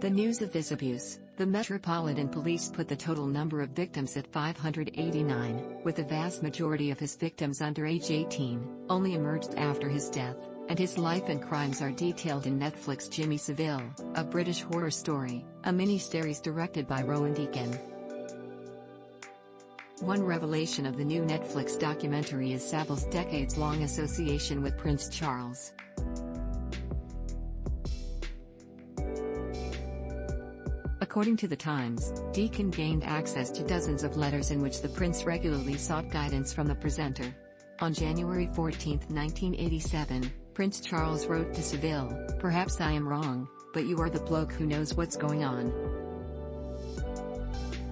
The news of this abuse, the Metropolitan Police put the total number of victims at 589, with the vast majority of his victims under age 18, only emerged after his death, and his life and crimes are detailed in Netflix Jimmy Savile, a British horror story, a miniseries directed by Rowan Deacon. One revelation of the new Netflix documentary is Saville's decades-long association with Prince Charles. According to The Times, Deacon gained access to dozens of letters in which the prince regularly sought guidance from the presenter. On January 14, 1987, Prince Charles wrote to Saville, "Perhaps I am wrong, but you are the bloke who knows what's going on.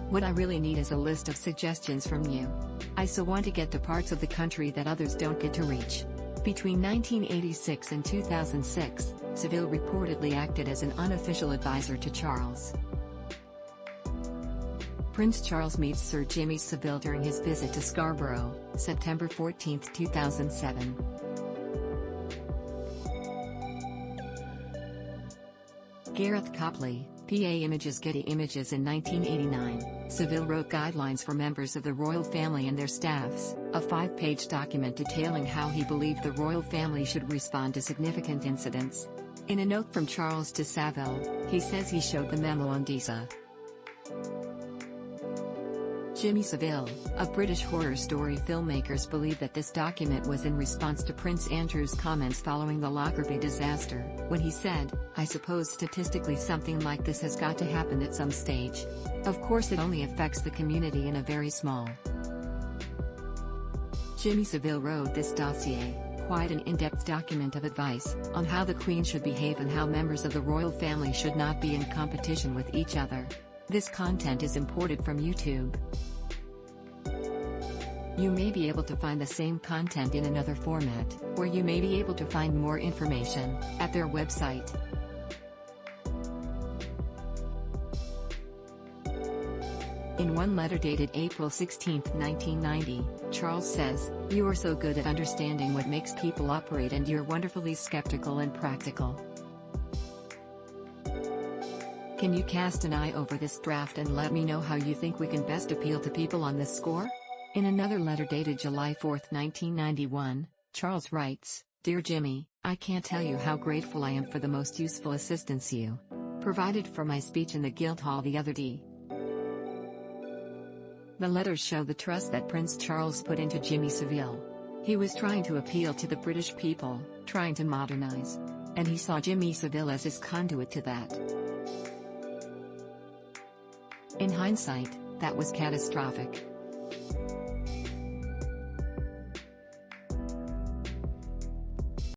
What I really need is a list of suggestions from you. I so want to get to parts of the country that others don't get to reach." Between 1986 and 2006, Saville reportedly acted as an unofficial advisor to Charles. Prince Charles meets Sir Jimmy Savile during his visit to Scarborough, September 14, 2007. Gareth Copley, PA ImagesGetty ImagesIn 1989, Saville wrote guidelines for members of the royal family and their staffs, a 5-page document detailing how he believed the royal family should respond to significant incidents. In a note from Charles to Saville, he says he showed the memo on Disa. Jimmy Savile, a British horror story filmmakers believe that this document was in response to Prince Andrew's comments following the Lockerbie disaster, when he said, "I suppose statistically something like this has got to happen at some stage. Of course it only affects the community in a very small." Jimmy Savile wrote this dossier, quite an in-depth document of advice, on how the Queen should behave and how members of the royal family should not be in competition with each other. This content is imported from YouTube. You may be able to find the same content in another format, or you may be able to find more information at their website. In one letter dated April 16, 1990, Charles says, "You are so good at understanding what makes people operate and you're wonderfully skeptical and practical. Can you cast an eye over this draft and let me know how you think we can best appeal to people on this score?" In another letter dated July 4, 1991, Charles writes, "Dear Jimmy, I can't tell you how grateful I am for the most useful assistance you provided for my speech in the Guildhall the other day." The letters show the trust that Prince Charles put into Jimmy Savile. He was trying to appeal to the British people, trying to modernize. And he saw Jimmy Savile as his conduit to that. In hindsight, that was catastrophic.